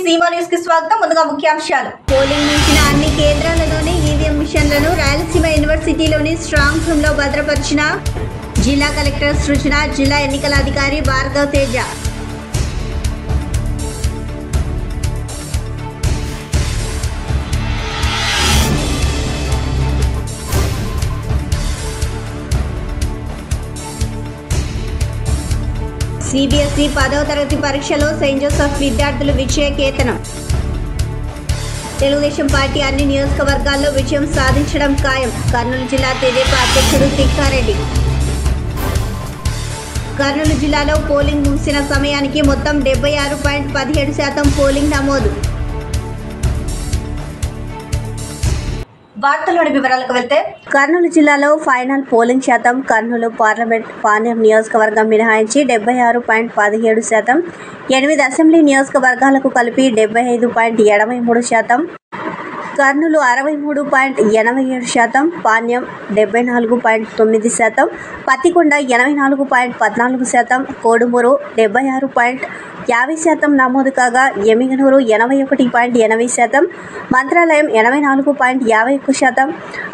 Seema news కి స్వాగతం. ముందుగా ముఖ్యాంశాలు. పోలింగ్ ముగిసిన అన్ని కేంద్రాలలోనే ఈవీఎం మిషన్లను రాయలసీమ యూనివర్సిటీలోని స్ట్రాంగ్ రూమ్ లో భద్రపరిచిన జిల్లా కలెక్టర్ సృజన, జిల్లా ఎన్నికల అధికారి భార్గవ్ తేజ. సిబిఎస్ఈ 10వ తరగతి పరీక్షలో సెయింట్ జోసెఫ్ విద్యార్థులు విజయకేతనం. తెలుగుదేశం పార్టీ అన్ని నియోజకవర్గాల్లో విజయం సాధించడం ఖాయం. కర్నూలు జిల్లా తెదేపా అధ్యక్షుడు తిక్కారెడ్డి. కర్నూలు జిల్లాలో పోలింగ్ ముగిసిన సమయానికి మొత్తం 76.17% పోలింగ్ నమోదు. వార్తల్లోని వివరాలకు వెళ్తే, కర్నూలు జిల్లాలో ఫైనల్ పోలింగ్ శాతం కర్నూలు పార్లమెంట్ పానీయం నియోజకవర్గం మినహాయించి 76.17%, 8 అసెంబ్లీ నియోజకవర్గాలకు కలిపి 75.73%, కర్నూలు 63.87%, పాణ్యం 74.9%, పత్తికొండ 84.14%, కోడుమూరు 76.50% నమోదు కాగా ఎమిగనూరు 81.80%, మంత్రాలయం 84.51%,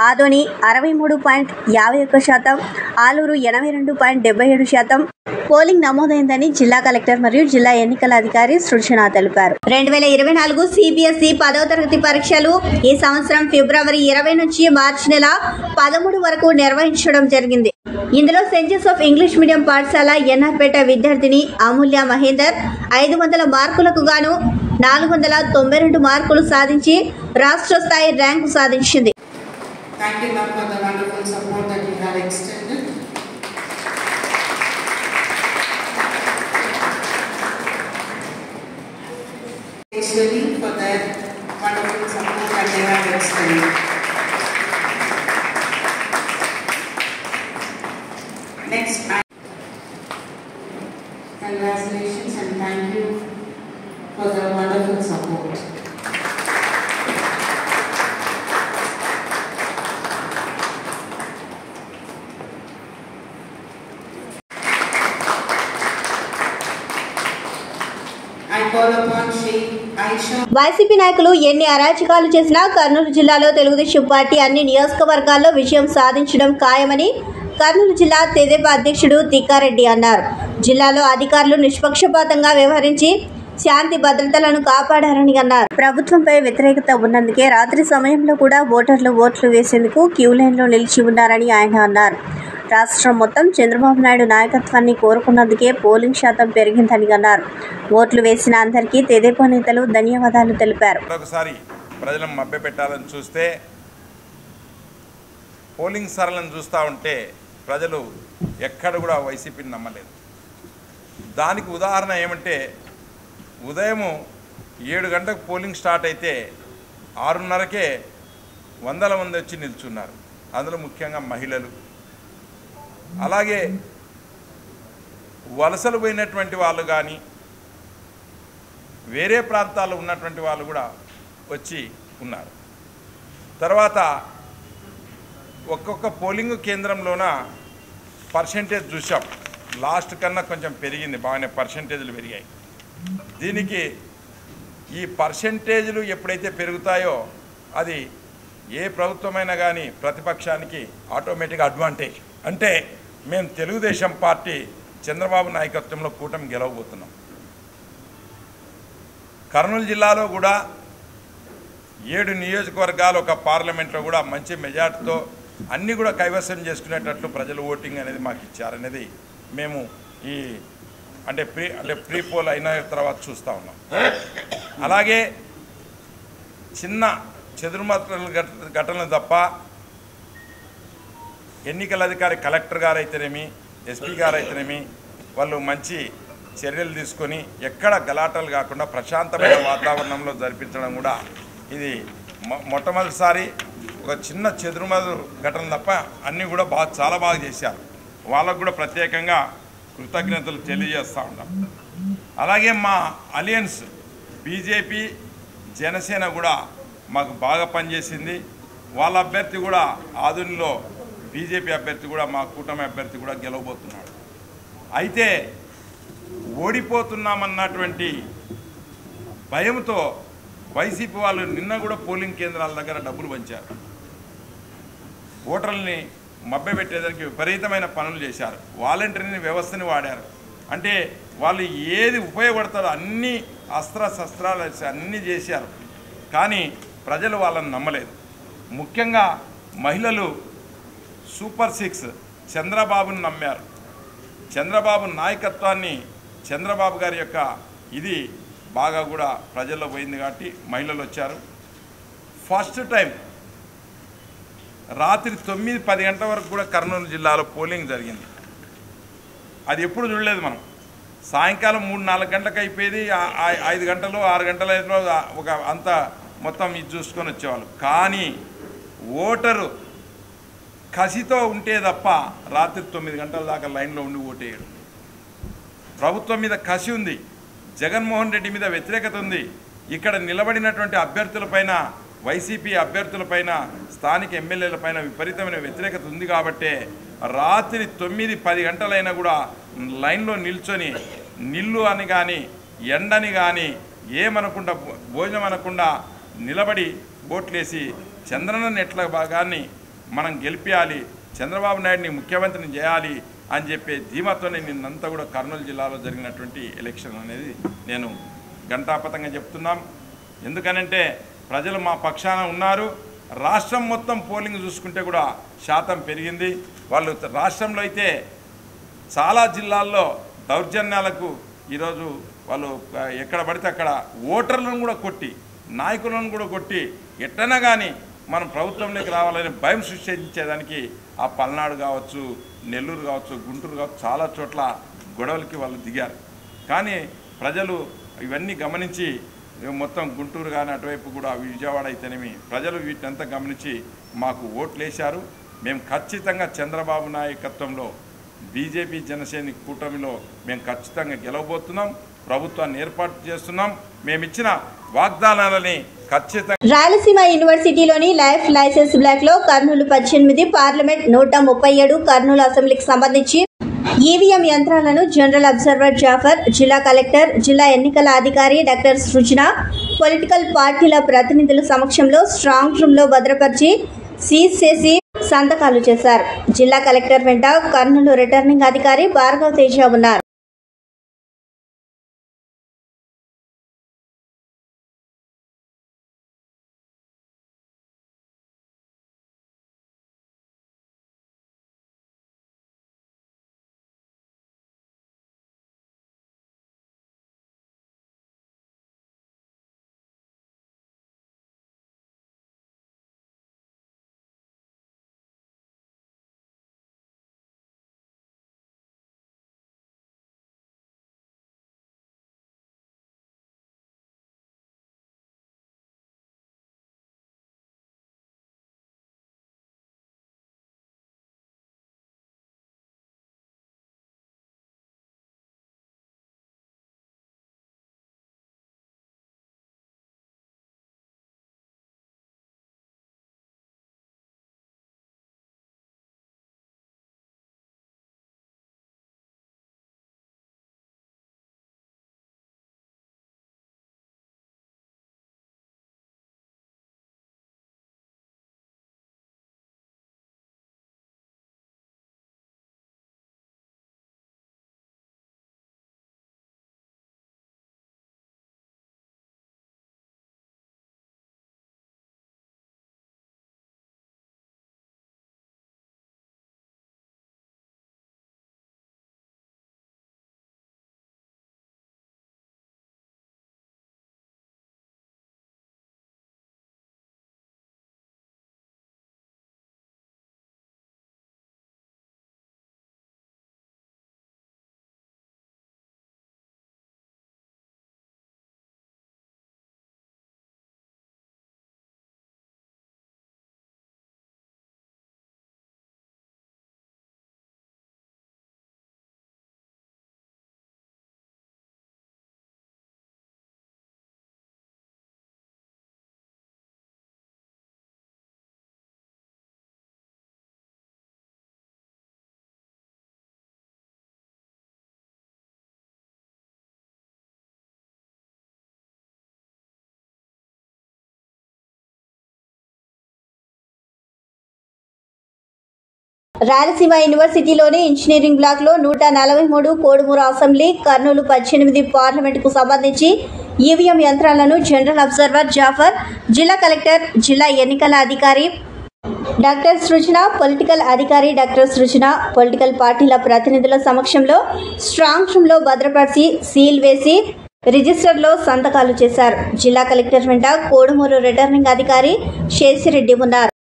ఆదోని 63.51%, ఆలూరు 82.77% పోలింగ్ నమోదైందని జిల్లా కలెక్టర్ మరియు జిల్లా ఎన్నికల అధికారి సృజన తెలిపారు. 2024 సిబిఎస్ఈ 10వ తరగతి పరీక్షలు ఈ సంవత్సరం ఫిబ్రవరి 20 నుంచి మార్చి నెల 13 వరకు నిర్వహించడం జరిగింది. ఇందులో సెయింట్ జోసెఫ్ ఇంగ్లీష్ మీడియం పాఠశాల ఎన్ఆర్పేట విద్యార్థిని అమూల్య మహేందర్ 500 మార్కులకు గాను 492 మార్కులు సాధించి రాష్ట్ర స్థాయి ర్యాంకు సాధించింది. For that wonderful support that they have extended. Next, congratulations and thank you for the wonderful support. I call upon Sheikh YCP నాయకులు ఎన్ని అరాచకాలు చేసినా కర్నూలు జిల్లాలో తెలుగుదేశం పార్టీ అన్ని నియోజకవర్గాల్లో విజయం సాధించడం ఖాయమని కర్నూలు జిల్లా తెదేపా అధ్యక్షుడు తిక్కారెడ్డి అన్నారు. జిల్లాలో అధికారులు నిష్పక్షపాతంగా వ్యవహరించి శాంతి భద్రతలను కాపాడారని అన్నారు. ప్రభుత్వంపై వ్యతిరేకత ఉన్నందుకే రాత్రి సమయంలో కూడా ఓటర్లు ఓట్లు వేసేందుకు క్యూ లైన్లో నిలిచి ఉన్నారని ఆయన అన్నారు. రాష్ట్రం మొత్తం చంద్రబాబు నాయుడు నాయకత్వాన్ని కోరుకున్నందుకే పోలింగ్ శాతం పెరిగిందని అన్నారు. ఓట్లు వేసిన అందరికీ తెదేపా నేతలు ధన్యవాదాలు తెలిపారు. ఒకసారి ప్రజలను మభ్యపెట్టాలని చూస్తే పోలింగ్ సరళను చూస్తూ ఉంటే ప్రజలు ఎక్కడ కూడా వైసీపీని నమ్మలేదు. దానికి ఉదాహరణ ఏమంటే ఉదయం 7 గంటలకు పోలింగ్ స్టార్ట్ అయితే 6:30కే వందల మంది వచ్చి నిల్చున్నారు. అందులో ముఖ్యంగా మహిళలు, అలాగే వలసలు పోయినటువంటి వాళ్ళు కానీ వేరే ప్రాంతాల్లో ఉన్నటువంటి వాళ్ళు కూడా వచ్చి ఉన్నారు. తర్వాత ఒక్కొక్క పోలింగ్ కేంద్రంలోన పర్సెంటేజ్ చూసాం. లాస్ట్ కన్నా కొంచెం పెరిగింది, బాగానే పర్సెంటేజ్లు పెరిగాయి. దీనికి ఈ పర్సెంటేజ్లు ఎప్పుడైతే పెరుగుతాయో అది ఏ ప్రభుత్వమైనా కానీ ప్రతిపక్షానికి ఆటోమేటిక్గా అడ్వాంటేజ్. అంటే మేము తెలుగుదేశం పార్టీ చంద్రబాబు నాయకత్వంలో కూటమి గెలవబోతున్నాం. కర్నూలు జిల్లాలో కూడా 7 నియోజకవర్గాలు ఒక పార్లమెంట్లో కూడా మంచి మెజార్టీతో అన్నీ కూడా కైవసం చేసుకునేటట్లు ప్రజలు ఓటింగ్ అనేది మాకు ఇచ్చారనేది మేము ఈ ప్రీ పోల్ అయిన తర్వాత చూస్తూ ఉన్నాం. అలాగే చిన్న చెదురుమదురు ఘటనలు తప్ప ఎన్నికల అధికారి కలెక్టర్ గారు అయితేనేమి, ఎస్పీ గారు అయితేనేమి వాళ్ళు మంచి చర్యలు తీసుకొని ఎక్కడ గలాటలు కాకుండా ప్రశాంతమైన వాతావరణంలో జరిపించడం కూడా ఇది మొట్టమొదటిసారి. ఒక చిన్న చెదురుమదురు ఘటన తప్ప అన్నీ కూడా చాలా బాగా చేశారు. వాళ్ళకు కూడా ప్రత్యేకంగా కృతజ్ఞతలు తెలియజేస్తూ ఉన్నాం. అలాగే మా అలయన్స్ బీజేపీ జనసేన కూడా మాకు బాగా పనిచేసింది. వాళ్ళ అభ్యర్థి కూడా ఆదునిలో బీజేపీ అభ్యర్థి కూడా మా కూటమి అభ్యర్థి కూడా గెలవబోతున్నాడు. అయితే ఓడిపోతున్నామన్నటువంటి భయంతో వైసీపీ వాళ్ళు నిన్న కూడా పోలింగ్ కేంద్రాల దగ్గర డబ్బులు పంచారు. ఓటర్లని మభ్యపెట్టేదానికి విపరీతమైన పనులు చేశారు. వాలంటీర్ని వ్యవస్థని వాడారు. అంటే వాళ్ళు ఏది ఉపయోగపడతారో అన్ని అస్త్రశస్త్రాలు అన్నీ చేశారు. కానీ ప్రజలు వాళ్ళని నమ్మలేదు. ముఖ్యంగా మహిళలు సూపర్ 6 చంద్రబాబుని నమ్మారు. చంద్రబాబు నాయకత్వాన్ని, చంద్రబాబు గారి యొక్క ఇది బాగా కూడా ప్రజల్లో పోయింది కాబట్టి మహిళలు వచ్చారు. ఫస్ట్ టైం రాత్రి 9-10 గంటల వరకు కూడా కర్నూలు జిల్లాలో పోలింగ్ జరిగింది. అది ఎప్పుడు చూడలేదు మనం. సాయంకాలం 3-4 గంటలకు అయిపోయేది, 5 గంటలు 6 గంటల ఒక అంత మొత్తం ఇది చూసుకొని వచ్చేవాళ్ళు. కానీ ఓటరు కసితో ఉంటే తప్ప రాత్రి 9 గంటల దాకా లైన్లో ఉండి ఓటేయడు. ప్రభుత్వం మీద కసి ఉంది, జగన్మోహన్ రెడ్డి మీద వ్యతిరేకత ఉంది. ఇక్కడ నిలబడినటువంటి అభ్యర్థులపైన, వైసీపీ అభ్యర్థులపైన, స్థానిక ఎమ్మెల్యేలపైన విపరీతమైన వ్యతిరేకత ఉంది. కాబట్టే రాత్రి 9-10 గంటలైనా కూడా లైన్లో నిల్చొని నిల్లు అని కానీ ఎండని కానీ ఏమనకుండా భోజనం అనకుండా నిలబడి ఓట్లేసి చంద్రన్న ఎట్ల భాగాన్ని మనం గెలిపించాలి, చంద్రబాబు నాయుడిని ముఖ్యమంత్రిని చేయాలి అని చెప్పే ధీమాతోనే నిన్నంతా కూడా కర్నూలు జిల్లాలో జరిగినటువంటి ఎలక్షన్ అనేది నేను ఘంటాపథంగా చెప్తున్నాం. ఎందుకనంటే ప్రజలు మా పక్షాన ఉన్నారు. రాష్ట్రం మొత్తం పోలింగ్ చూసుకుంటే కూడా శాతం పెరిగింది. వాళ్ళు రాష్ట్రంలో అయితే చాలా జిల్లాల్లో దౌర్జన్యాలకు ఈరోజు వాళ్ళు ఎక్కడ పడితే అక్కడ ఓటర్లను కూడా కొట్టి, నాయకులను కూడా కొట్టి, ఎట్టనా కానీ మనం ప్రభుత్వంలోకి రావాలని భయం సృష్టించేదానికి ఆ పల్నాడు కావచ్చు, నెల్లూరు కావచ్చు, గుంటూరు కావచ్చు, చాలా చోట్ల గొడవలకి వాళ్ళు దిగారు. కానీ ప్రజలు ఇవన్నీ గమనించి మొత్తం గుంటూరు కానీ అటువైపు కూడా విజయవాడ అయితేనేమి ప్రజలు వీటినంతా గమనించి మాకు ఓట్లు వేశారు. మేము ఖచ్చితంగా చంద్రబాబు నాయకత్వంలో బీజేపీ జనసేన కూటమిలో మేము ఖచ్చితంగా గెలవబోతున్నాం. ప్రభుత్వాన్ని ఏర్పాటు చేస్తున్నాం. మేమిచ్చిన వాగ్దానాలని ఖచ్చితంగా. రాయలసీమ యూనివర్సిటీలోని లైఫ్ లైసెన్స్ బ్లాక్ లో కర్నూలు 18 పార్లమెంట్ 137 కర్నూలు అసెంబ్లీకి సంబంధించి ఈవీఎం యంత్రాలను జనరల్ అబ్జర్వర్ జాఫర్, జిల్లా కలెక్టర్, జిల్లా ఎన్నికల అధికారి డాక్టర్ సృజన, పొలిటికల్ పార్టీల ప్రతినిధుల సమక్షంలో స్ట్రాంగ్ రూమ్ లో భద్రపరిచి సీజ్ చేసి సంతకాలు చేశారు. జిల్లా కలెక్టర్ వెంట కర్నూలు రిటర్నింగ్ అధికారి భార్గవ్ తేజ ఉన్నారు. రాయలసీమ యూనివర్సిటీలోని ఇంజనీరింగ్ బ్లాక్లో 143 కోడుమూరు అసెంబ్లీ, కర్నూలు 18 పార్లమెంటుకు సంబంధించి ఈవీఎం యంత్రాలను జనరల్ అబ్జర్వర్ జాఫర్, జిల్లా కలెక్టర్, జిల్లా ఎన్నికల అధికారి డాక్టర్ సృజన, పొలిటికల్ అధికారి డాక్టర్ సృజన, పొలిటికల్ పార్టీల ప్రతినిధుల సమక్షంలో స్ట్రాంగ్ రూమ్లో భద్రపరిచి సీల్ వేసి రిజిస్టర్లో సంతకాలు చేశారు. జిల్లా కలెక్టర్ వెంట కోడుమూరు రిటర్నింగ్ అధికారి శేషిరెడ్డి ఉన్నారు.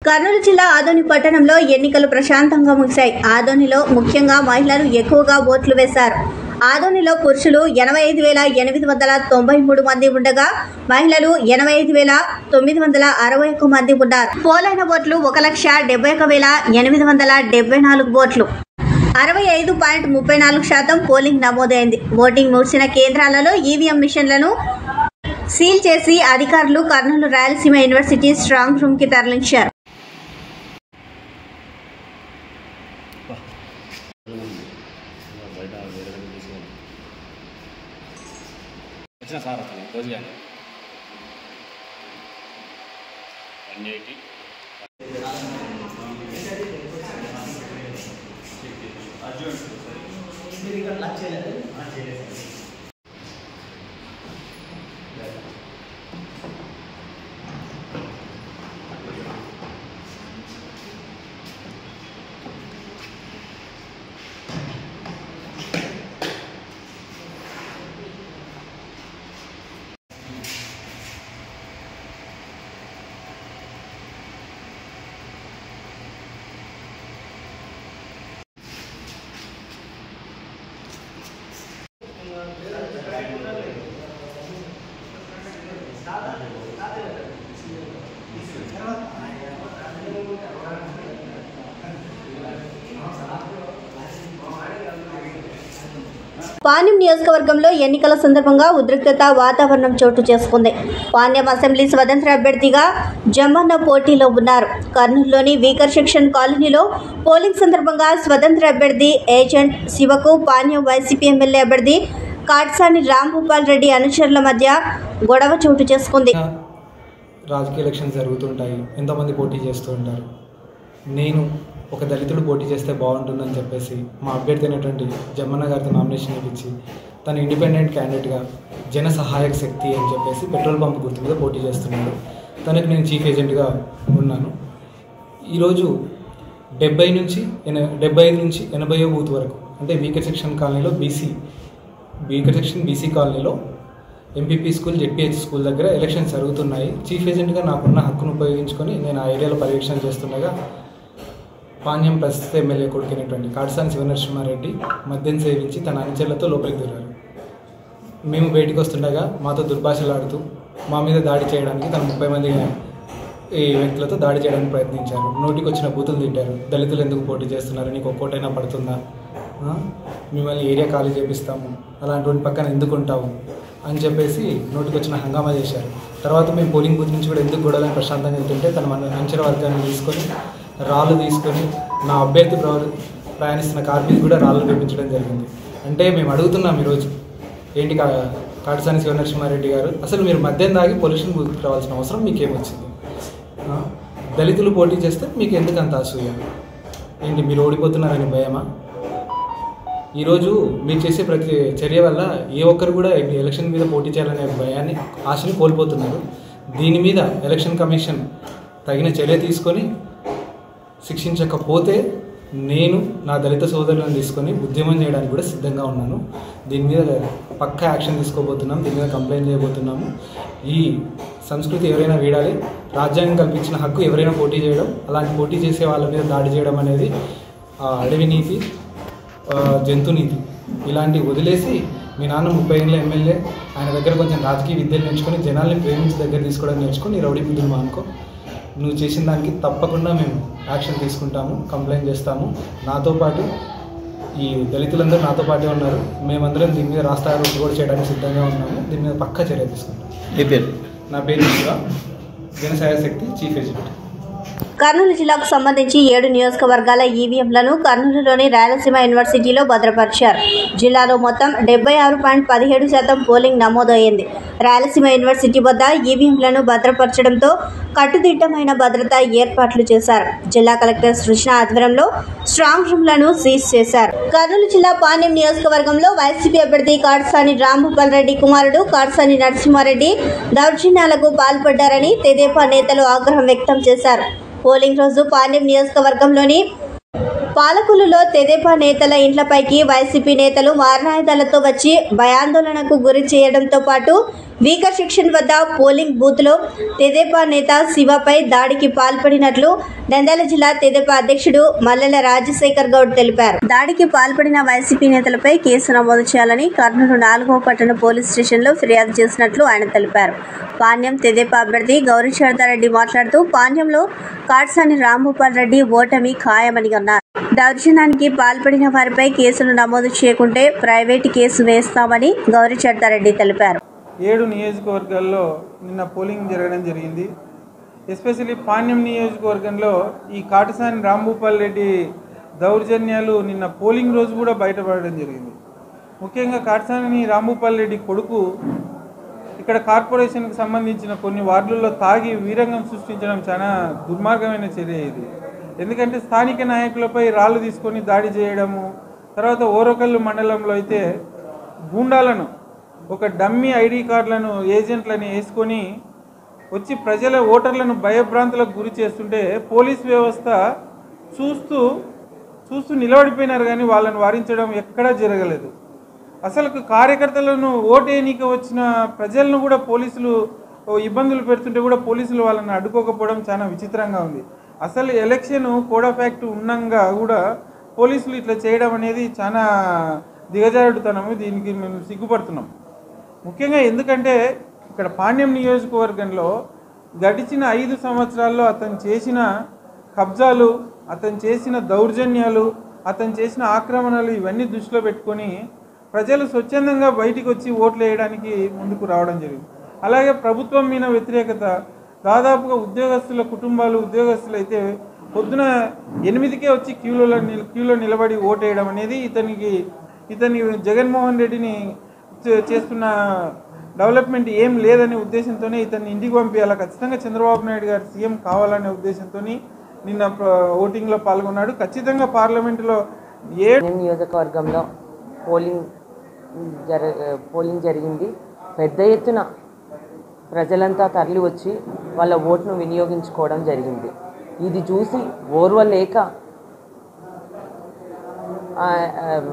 కర్నూలు జిల్లా ఆదోని పట్టణంలో ఎన్నికలు ప్రశాంతంగా ముగిశాయి. ఆదోనిలో ముఖ్యంగా మహిళలు ఎక్కువగా ఓట్లు వేశారు. ఆదోనిలో పురుషులు 85,893 మంది ఉండగా మహిళలు 85,961 మంది ఉన్నారు. పోలైన ఓట్లు 1,71,874 ఓట్లు. 65.34% పోలింగ్ నమోదైంది. ఓటింగ్ ముగిసిన కేంద్రాలలో ఈవీఎం మిషన్లను సీల్ చేసి అధికారులు Kurnool Rayalaseema university strong room కి తరలించారు. సార్ అసలు రోజు కానీ 180 పాణ్యం నియోజకవర్గంలో ఎన్నికల సందర్భంగా ఉద్రిక్తత వాతావరణం చోటు చేసుకుంది. పాణ్యం అసెంబ్లీ స్వతంత్ర అభ్యర్థిగా జమ్మన్న పోటీలో ఉన్నారు. కర్నూలులోని వీకర్ సెక్షన్ కాలనీలో పోలింగ్ సందర్భంగా స్వతంత్ర అభ్యర్థి ఏజెంట్ శివకు పాణ్యం వైసీపీ ఎమ్మెల్యే అభ్యర్థి కాట్సాని రాంభూపాల్ రెడ్డి అనుచరుల మధ్య గొడవ చోటు చేసుకుంది. రాజకీయ ఎలక్షన్స్ జరుగుతుంటాయి, ఎంతోమంది పోటీ చేస్తూ ఉంటారు. నేను ఒక దళితుడు పోటీ చేస్తే బాగుంటుందని చెప్పేసి మా అభ్యర్థి అయినటువంటి జమ్మన్న గారితో నామినేషన్ ఇప్పించి తను ఇండిపెండెంట్ క్యాండిడేట్గా జన సహాయక శక్తి అని చెప్పేసి పెట్రోల్ పంప్ గుర్తు మీద పోటీ చేస్తున్నాడు. తనకు నేను చీఫ్ ఏజెంట్గా ఉన్నాను. ఈరోజు 75 నుంచి 80 బూత్ వరకు అంటే వీకర్ సెక్షన్ కాలనీలో బీసీ కాలనీలో ఎంపీపీ స్కూల్, జెడ్పీహెచ్ స్కూల్ దగ్గర ఎలక్షన్స్ జరుగుతున్నాయి. చీఫ్ ఏజెంట్గా నాకున్న హక్కును ఉపయోగించుకొని నేను ఆ ఏరియాలో పర్యవేక్షణ చేస్తుండగా పాణ్యం ప్రస్తుత ఎమ్మెల్యే కొడుకునేటువంటి కాటసాని శివనరసింహారెడ్డి మద్యం సేవించి తన అనుచరులతో లోపలికి దూరారు. మేము బయటికి వస్తుండగా మాతో దుర్భాషలాడుతూ మా మీద దాడి చేయడానికి తన 30 మంది ఈ వ్యక్తులతో దాడి చేయడానికి ప్రయత్నించారు. నోటికి వచ్చిన బూతులు తింటారు. దళితులు ఎందుకు పోటీ చేస్తున్నారు, నీకు ఒక్కోటైనా పడుతుందా, మిమ్మల్ని ఏరియా ఖాళీ చేపిస్తాము, అలాంటి పక్కన ఎందుకు ఉంటావు అని చెప్పేసి నోటికి వచ్చిన హంగామా చేశారు. తర్వాత మేము పోలింగ్ బూత్ నుంచి కూడా ఎందుకు గొడవలని ప్రశాంతంగా వెళ్తుంటే తన అంచనా వర్గాన్ని తీసుకొని రాళ్ళు తీసుకొని నా అభ్యర్థి ప్రయాణిస్తున్న కార్ మీద కూడా రాళ్ళు వేపించడం జరిగింది. అంటే మేము అడుగుతున్నాం ఈరోజు, ఏంటి కాటసాని శివనరసింహారెడ్డి గారు, అసలు మీరు మద్యం దాగి పొల్యూషన్ బూత్కి రావాల్సిన అవసరం మీకేమొచ్చింది? దళితులు పోటీ చేస్తే మీకు ఎందుకు అంత అసూయ? ఏంటి మీరు ఓడిపోతున్నారని భయమా? ఈరోజు మీరు చేసే ప్రతి చర్య వల్ల ఏ ఒక్కరు కూడా ఎలక్షన్ మీద పోటీ చేయాలనే భయాన్ని, ఆశని కోల్పోతున్నారు. దీని మీద ఎలక్షన్ కమిషన్ తగిన చర్య తీసుకొని శిక్షించకపోతే నేను నా దళిత సోదరులను తీసుకొని ఉద్యమం చేయడానికి కూడా సిద్ధంగా ఉన్నాను. దీని మీద పక్కా యాక్షన్ తీసుకోబోతున్నాం. దీని మీద కంప్లైంట్ చేయబోతున్నాము. ఈ సంస్కృతి ఎవరైనా వీడాలి. రాజ్యాంగం కల్పించిన హక్కు ఎవరైనా పోటీ చేయడం, అలాంటి పోటీ చేసే వాళ్ళ మీద దాడి చేయడం అనేది అడవి నీతి, జంతు నీతి ఇలాంటివి వదిలేసి మీ నాన్న 30 ఏళ్ళ ఎమ్మెల్యే, ఆయన దగ్గర కొంచెం రాజకీయ విద్యలు నేర్చుకొని జనాల్ని ప్రేమించి దగ్గర తీసుకోవడం నేర్చుకొని రౌడీ బుద్ధులు మానుకో. నువ్వు చేసిన దానికి తప్పకుండా మేము యాక్షన్ తీసుకుంటాము, కంప్లైంట్ చేస్తాము. నాతో పాటు ఈ దళితులందరూ నాతో పాటే ఉన్నారు. మేమందరం దీని మీద రాస్తారోజు కూడా చేయడానికి సిద్ధంగా ఉన్నాము. దీని మీద పక్కా చర్య తీసుకుంటాం. నా పేరు శివ, జనసహాయ శక్తి చీఫ్ ఏజెంట్. కర్నూలు జిల్లాకు సంబంధించి 7 నియోజకవర్గాల ఈవీఎంలను కర్నూలులోని రాయలసీమ యూనివర్సిటీలో భద్రపరిచారు. జిల్లాలో మొత్తం 76.17% పోలింగ్ నమోదయ్యింది. రాయలసీమ యూనివర్సిటీ వద్ద ఈవీఎంలను భద్రపరచడంతో కట్టుదిట్టమైన భద్రతా ఏర్పాట్లు చేశారు. జిల్లా కలెక్టర్ సృజన ఆధ్వర్యంలో స్ట్రాంగ్ రూమ్లను సీజ్ చేశారు. కర్నూలు జిల్లా పాణ్యం నియోజకవర్గంలో వైసీపీ అభ్యర్థి కాటసాని రాంభూపాల్ రెడ్డి కుమారుడు కాటసాని నరసింహారెడ్డి దౌర్జన్యాలకు పాల్పడ్డారని తెదేపా నేతలు ఆగ్రహం వ్యక్తం చేశారు. పోలింగ్ రోజు పాణ్యం నియోజకవర్గంలోని పాలకులలో తెదేపా నేతల ఇండ్లపైకి వైసీపీ నేతలు మారణాయుధాలతో వచ్చి భయాందోళనకు గురి చేయడంతో పాటు వీకర్ సెక్షన్ వద్ద పోలింగ్ బూత్లో తెదేపా నేత శివపై దాడికి పాల్పడినట్లు నంద్యాల జిల్లా తెదేపా అధ్యక్షుడు మల్లెల రాజశేఖర్ గౌడ్ తెలిపారు. దాడికి పాల్పడిన వైసీపీ నేతలపై కేసు నమోదు చేయాలని కర్నూలు 4వ పట్టణ పోలీస్ స్టేషన్లో ఫిర్యాదు చేసినట్లు ఆయన తెలిపారు. పాణ్యం తెదేపా అభ్యర్థి గౌరీ శారదారెడ్డి మాట్లాడుతూ పాణ్యంలో కాటసాని రాంభూపాల్ రెడ్డి ఓటమి ఖాయమని అన్నారు. దౌర్జన్యానికి పాల్పడిన వారిపై కేసులు నమోదు చేయకుంటే ప్రైవేటు కేసు వేస్తామని గౌరీ శారదారెడ్డి తెలిపారు. 7 నియోజకవర్గాల్లో నిన్న పోలింగ్ జరగడం జరిగింది. ఎస్పెషల్లీ పాణ్యం నియోజకవర్గంలో ఈ కాటసాని రాంభూపాల్ రెడ్డి దౌర్జన్యాలు నిన్న పోలింగ్ రోజు కూడా బయటపడడం జరిగింది. ముఖ్యంగా కాటసాని రాంభూపాల్ రెడ్డి కొడుకు ఇక్కడ కార్పొరేషన్కి సంబంధించిన కొన్ని వార్డుల్లో తాగి వీరంగం సృష్టించడం చాలా దుర్మార్గమైన చర్య ఇది. ఎందుకంటే స్థానిక నాయకులపై రాళ్ళు తీసుకొని దాడి చేయడము, తర్వాత ఓరకల్లు మండలంలో అయితే గూండాలను, ఒక డమ్మీ ఐడి కార్డులను ఏజెంట్లని వేసుకొని వచ్చి ప్రజల ఓటర్లను భయభ్రాంతులకు గురి చేస్తుంటే పోలీస్ వ్యవస్థ చూస్తూ నిలబడిపోయినారు, కానీ వాళ్ళని వారించడం ఎక్కడా జరగలేదు. అసలు కార్యకర్తలను ఓటేయనీకి వచ్చిన ప్రజలను కూడా పోలీసులు ఇబ్బందులు పెడుతుంటే కూడా పోలీసులు వాళ్ళని అడ్డుకోకపోవడం చాలా విచిత్రంగా ఉంది. అసలు ఎలక్షన్ కోడ్ ఆఫ్ యాక్ట్ ఉన్నంగా కూడా పోలీసులు ఇట్లా చేయడం అనేది చాలా దిగజారుడుతనము. దీనికి మేము సిగ్గుపడుతున్నాం. ముఖ్యంగా ఎందుకంటే ఇక్కడ పాణ్యం నియోజకవర్గంలో గడిచిన 5 సంవత్సరాల్లో అతను చేసిన కబ్జాలు, అతను చేసిన దౌర్జన్యాలు, అతను చేసిన ఆక్రమణలు ఇవన్నీ దృష్టిలో పెట్టుకొని ప్రజలు స్వచ్ఛందంగా బయటికి వచ్చి ఓట్లు వేయడానికి ముందుకు రావడం జరిగింది. అలాగే ప్రభుత్వం మీద వ్యతిరేకత, దాదాపుగా ఉద్యోగస్తుల కుటుంబాలు, ఉద్యోగస్తులు అయితే పొద్దున 8కే వచ్చి క్యూలో నిలబడి ఓటేయడం అనేది ఇతని జగన్మోహన్ రెడ్డిని చేస్తున్న డెవలప్మెంట్ ఏం లేదనే ఉద్దేశంతోనే ఇతన్ని ఇంటికి పంపించాలి, ఖచ్చితంగా చంద్రబాబు నాయుడు గారు సీఎం కావాలనే ఉద్దేశంతో నిన్న ఓటింగ్లో పాల్గొన్నాడు. ఖచ్చితంగా పార్లమెంటులో నియోజకవర్గంలో పోలింగ్ జరిగింది. పెద్ద ఎత్తున ప్రజలంతా తరలి వచ్చి వాళ్ళ ఓటును వినియోగించుకోవడం జరిగింది. ఇది చూసి ఓర్వలేక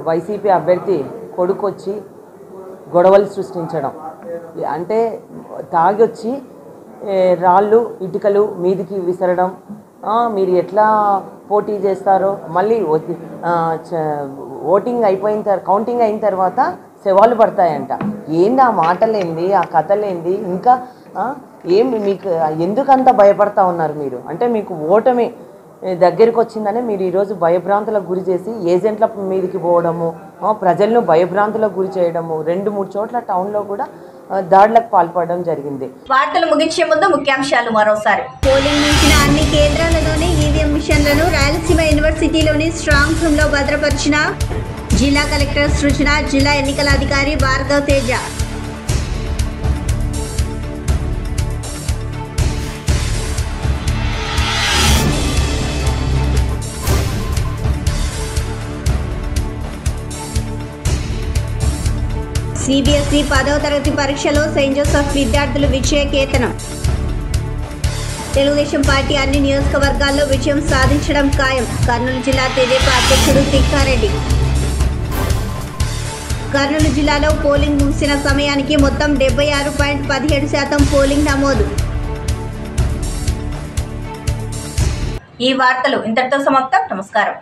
వైసీపీ అభ్యర్థి కొడుకొచ్చి గొడవలు సృష్టించడం, అంటే తాగొచ్చి రాళ్ళు ఇటుకలు మీదికి విసరడం, మీరు ఎట్లా పోటీ చేస్తారో, మళ్ళీ ఓటింగ్ అయిపోయిన కౌంటింగ్ అయిన తర్వాత శవాలు పడతాయంట. ఏంది ఆ మాటలేంది, ఆ కథలేంది, ఇంకా ఏమి మీకు ఎందుకంత భయపడతా ఉన్నారు మీరు? అంటే మీకు ఓటమి దగ్గరికి వచ్చిందని మీరు ఈరోజు భయభ్రాంతులకు గురి చేసి ఏజెంట్ల మీదకి పోవడము, ప్రజలను భయభ్రాంతులకు గురి చేయడము, 2-3 చోట్ల టౌన్లో కూడా దాడులకు పాల్పడడం జరిగింది. వార్తలు ముగించే ముందు ముఖ్యాంశాలు మరోసారి. పోలింగ్ ముగిసిన అన్ని కేంద్రాలలోని ఈవీఎం మిషన్లను రాయలసీమ యూనివర్సిటీలోని స్ట్రాంగ్ రూమ్ లో భద్రపరిచిన జిల్లా కలెక్టర్ సృజన, జిల్లా ఎన్నికల అధికారి భార్గవ్ తేజ. సిబిఎస్ఈ 10వ తరగతి పరీక్షలో సెయింట్ జోసెఫ్ విద్యార్థులు విజయకేతనం. తెలుగుదేశం పార్టీ అన్ని నియోజకవర్గాల్లో విజయం సాధించడం ఖాయం. కర్నూలు జిల్లా తెదేపా అధ్యక్షుడు తిక్కారెడ్డి. కర్నూలు జిల్లాలో పోలింగ్ ముగిసిన సమయానికి మొత్తం 76.17% పోలింగ్ నమోదు. ఈ వార్తలు ఇంతటితో సమాప్తం. నమస్కారం.